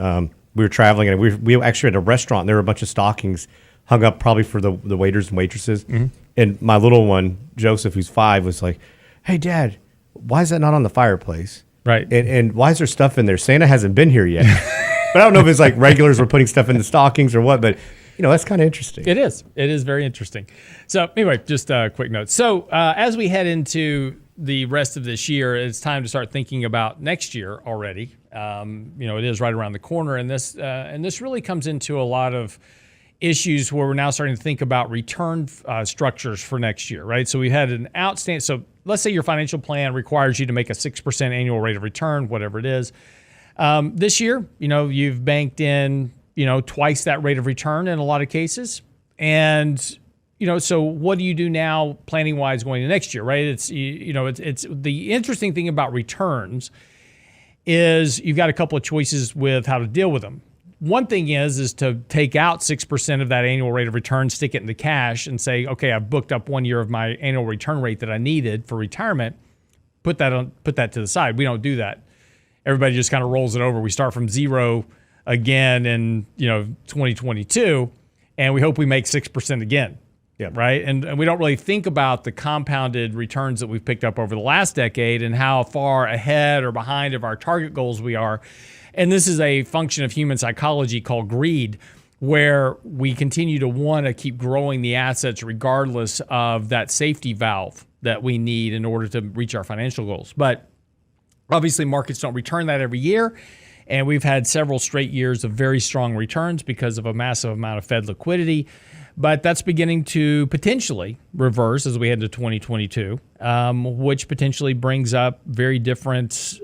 we were traveling, and we actually at a restaurant, and there were a bunch of stockings hung up probably for the waiters and waitresses. Mm-hmm. And my little one, Joseph, who's 5, was like, hey, Dad, why is that not on the fireplace? Right. And why is there stuff in there? Santa hasn't been here yet. But I don't know if it's like regulars were putting stuff in the stockings or what, but that's kind of interesting. It is. It is very interesting. So anyway, just a quick note. So as we head into the rest of this year, it's time to start thinking about next year already. It is right around the corner, and this really comes into a lot of issues where we're now starting to think about return structures for next year, right? So we had an outstanding. So let's say your financial plan requires you to make a 6% annual rate of return, whatever it is. This year, you've banked in, twice that rate of return in a lot of cases. And, so what do you do now planning wise going into next year, right? It's the interesting thing about returns is you've got a couple of choices with how to deal with them. One thing is to take out 6% of that annual rate of return, stick it into cash, and say, okay, I've booked up 1 year of my annual return rate that I needed for retirement. Put that to the side. We don't do that. Everybody just kind of rolls it over. We start from zero again in 2022, and we hope we make 6% again. Yeah. Right. And we don't really think about the compounded returns that we've picked up over the last decade and how far ahead or behind of our target goals we are. And this is a function of human psychology called greed, where we continue to want to keep growing the assets regardless of that safety valve that we need in order to reach our financial goals. But obviously markets don't return that every year. And we've had several straight years of very strong returns because of a massive amount of Fed liquidity. But that's beginning to potentially reverse as we head into 2022, which potentially brings up very different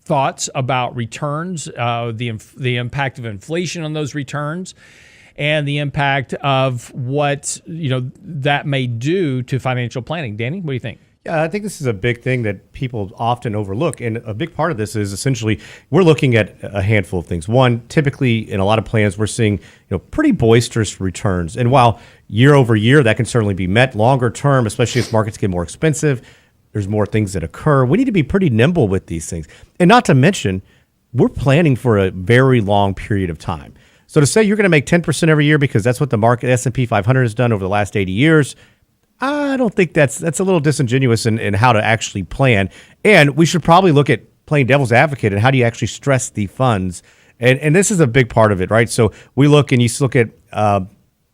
thoughts about returns, the impact of inflation on those returns, and the impact of what that may do to financial planning. Danny, what do you think? Yeah, I think this is a big thing that people often overlook. And a big part of this is essentially we're looking at a handful of things. One, typically in a lot of plans, we're seeing pretty boisterous returns. And while year over year, that can certainly be met longer term, especially as markets get more expensive, there's more things that occur. We need to be pretty nimble with these things. And not to mention, we're planning for a very long period of time. So to say you're going to make 10% every year because that's what the market S&P 500 has done over the last 80 years, I don't think that's a little disingenuous in how to actually plan. And we should probably look at playing devil's advocate and how do you actually stress the funds. And this is a big part of it, right? So we look and you look at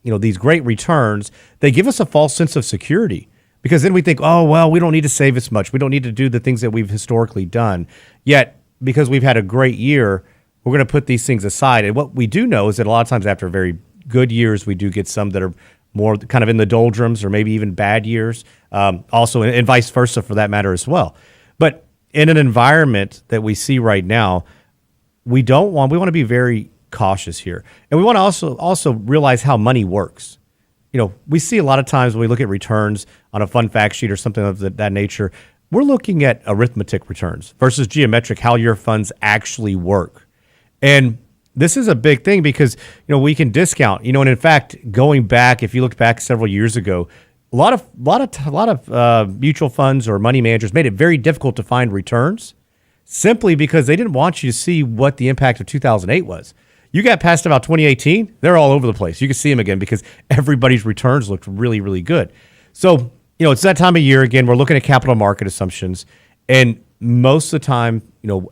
these great returns. They give us a false sense of security because then we think, oh, well, we don't need to save as much. We don't need to do the things that we've historically done. Yet, because we've had a great year, we're going to put these things aside. And what we do know is that a lot of times after very good years, we do get some that are more kind of in the doldrums or maybe even bad years, also, and vice versa for that matter as well. But in an environment that we see right now, we want to be very cautious here. And we want to also realize how money works. We see a lot of times when we look at returns on a fund fact sheet or something of that nature, we're looking at arithmetic returns versus geometric, how your funds actually work. And this is a big thing because, we can discount, and in fact, going back, if you look back several years ago, a lot of mutual funds or money managers made it very difficult to find returns simply because they didn't want you to see what the impact of 2008 was. You got past about 2018, they're all over the place. You can see them again because everybody's returns looked really, really good. So, it's that time of year again, we're looking at capital market assumptions, and most of the time,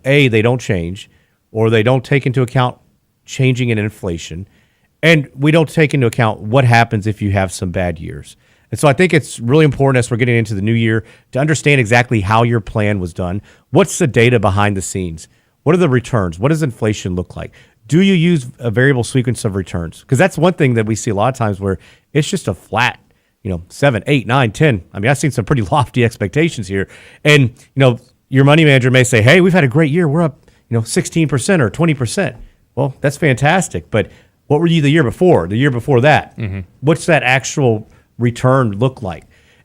they don't change or they don't take into account changing in inflation, and we don't take into account what happens if you have some bad years. And so I think it's really important as we're getting into the new year to understand exactly how your plan was done. What's the data behind the scenes? What are the returns? What does inflation look like? Do you use a variable sequence of returns? Because that's one thing that we see a lot of times where it's just a flat, 7, 8, 9, 10. I mean, I've seen some pretty lofty expectations here. And, your money manager may say, hey, we've had a great year. We're up, 16% or 20%. Well, that's fantastic. But what were you the year before? The year before that? Mm-hmm. What's that actual return look like?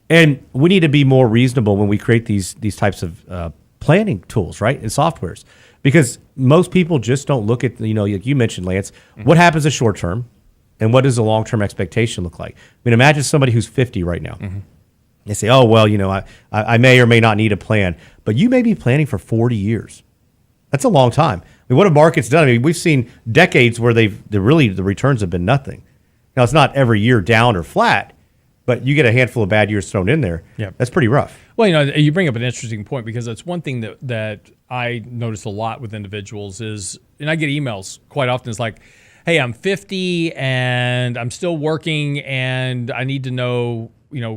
And we need to be more reasonable when we create these types of planning tools, right, and softwares. Because most people just don't look at, like you mentioned, Lance, what happens in short term and what does the long-term expectation look like? I mean, imagine somebody who's 50 right now. Mm-hmm. They say, oh, well, I may or may not need a plan. But you may be planning for 40 years. That's a long time. I mean, what have markets done? I mean, we've seen decades where the returns have been nothing. Now, it's not every year down or flat, but you get a handful of bad years thrown in there. Yeah. That's pretty rough. Well, you bring up an interesting point because that's one thing that I notice a lot with individuals is, and I get emails quite often, it's like, hey, I'm 50 and I'm still working and I need to know,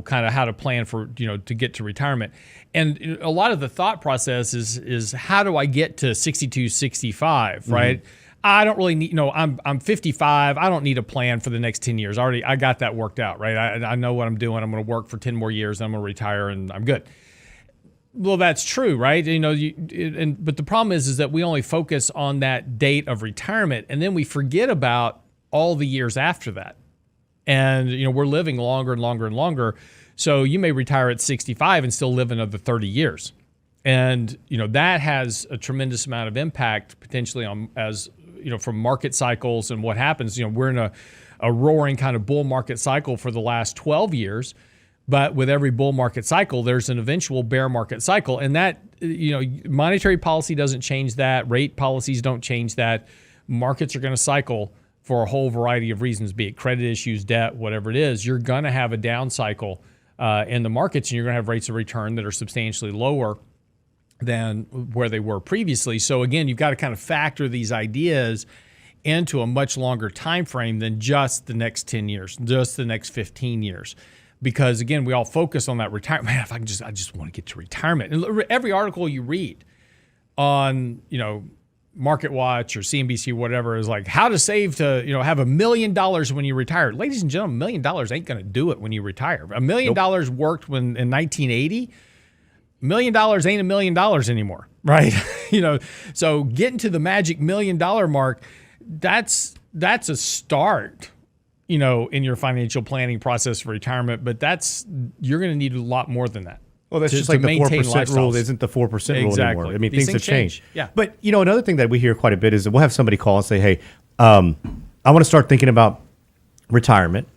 kind of how to plan for, to get to retirement. And a lot of the thought process is how do I get to 62, 65, right? Mm-hmm. I don't really need, I'm 55. I don't need a plan for the next 10 years. I got that worked out, right? I know what I'm doing. I'm going to work for 10 more years. And I'm going to retire and I'm good. Well, that's true, right? But the problem is that we only focus on that date of retirement and then we forget about all the years after that. And, we're living longer and longer and longer. So you may retire at 65 and still live another 30 years. And, that has a tremendous amount of impact potentially on from market cycles and what happens. We're in a roaring kind of bull market cycle for the last 12 years. But with every bull market cycle, there's an eventual bear market cycle. And that, monetary policy doesn't change that. Rate policies don't change that. Markets are going to cycle for a whole variety of reasons, be it credit issues, debt, whatever it is. You're going to have a down cycle in the markets, and you're going to have rates of return that are substantially lower than where they were previously. So again, you've got to kind of factor these ideas into a much longer time frame than just the next 10 years, just the next 15 years. Because again, we all focus on that retirement. Man, I just want to get to retirement. And every article you read on, Market Watch or CNBC, whatever, is like how to save to, have $1 million when you retire. Ladies and gentlemen, $1 million ain't going to do it when you retire. $1 million worked in 1980. $1 million ain't $1 million anymore, right? So getting to the magic $1 million mark, that's a start, in your financial planning process for retirement. But you're going to need a lot more than that. Well, that's just like the 4% rule isn't the 4% rule anymore. I mean, things have changed. Yeah. But, another thing that we hear quite a bit is that we'll have somebody call and say, hey, I want to start thinking about retirement,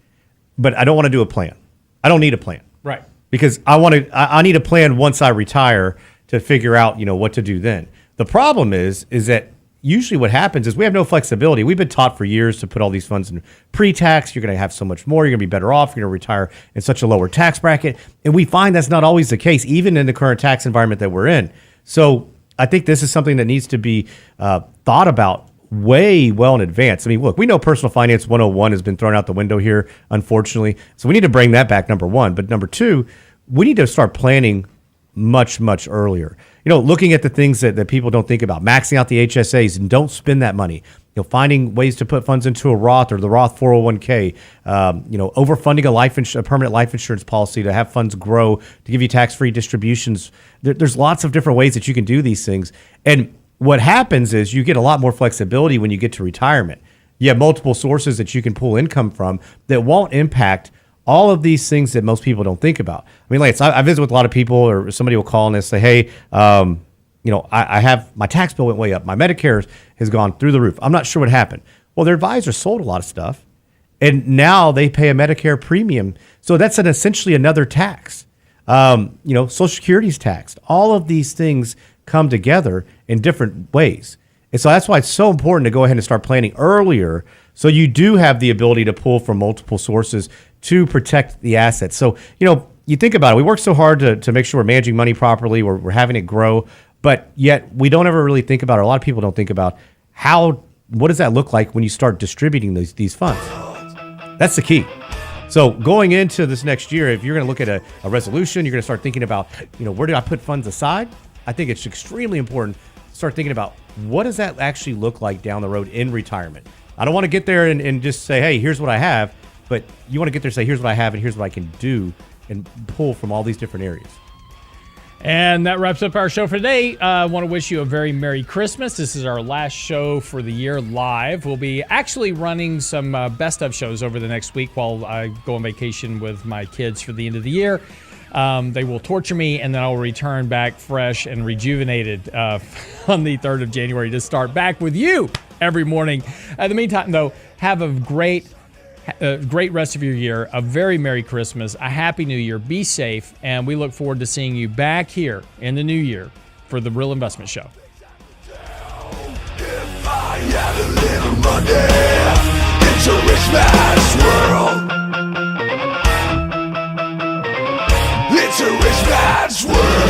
but I don't want to do a plan. I don't need a plan. Right. Because I need a plan once I retire to figure out, what to do then. The problem is that usually what happens is we have no flexibility. We've been taught for years to put all these funds in pre-tax. You're going to have so much more. You're going to be better off. You're going to retire in such a lower tax bracket. And we find that's not always the case, even in the current tax environment that we're in. So I think this is something that needs to be thought about way well in advance. I mean, look, we know personal finance 101 has been thrown out the window here, unfortunately. So we need to bring that back, number one. But number two, we need to start planning much, much earlier. Looking at the things that people don't think about, maxing out the HSAs and don't spend that money. Finding ways to put funds into a Roth or the Roth 401k. Overfunding a permanent life insurance policy to have funds grow to give you tax-free distributions. There's lots of different ways that you can do these things. And what happens is you get a lot more flexibility when you get to retirement. You have multiple sources that you can pull income from that won't impact all of these things that most people don't think about. I mean, I visit with a lot of people, or somebody will call and they say, hey, I have my tax bill went way up. My Medicare has gone through the roof. I'm not sure what happened. Well, their advisor sold a lot of stuff, and now they pay a Medicare premium. So that's essentially another tax. Social Security's taxed. All of these things come together in different ways. And so that's why it's so important to go ahead and start planning earlier, so you do have the ability to pull from multiple sources to protect the assets. So, you think about it, we work so hard to make sure we're managing money properly, we're having it grow, but yet we don't ever really think about it. A lot of people don't think about what does that look like when you start distributing these funds? That's the key. So going into this next year, if you're going to look at a resolution, you're going to start thinking about, where do I put funds aside? I think it's extremely important to start thinking about what does that actually look like down the road in retirement. I don't want to get there and just say, hey, here's what I have. But you want to get there and say, here's what I have and here's what I can do, and pull from all these different areas. And that wraps up our show for today. I want to wish you a very Merry Christmas. This is our last show for the year live. We'll be actually running some best of shows over the next week while I go on vacation with my kids for the end of the year. They will torture me, and then I'll return back fresh and rejuvenated on the 3rd of January to start back with you every morning. In the meantime, though, have a great rest of your year, a very Merry Christmas, a Happy New Year, be safe, and we look forward to seeing you back here in the new year for the Real Investment Show. If I had a little money, it's a rich man's world.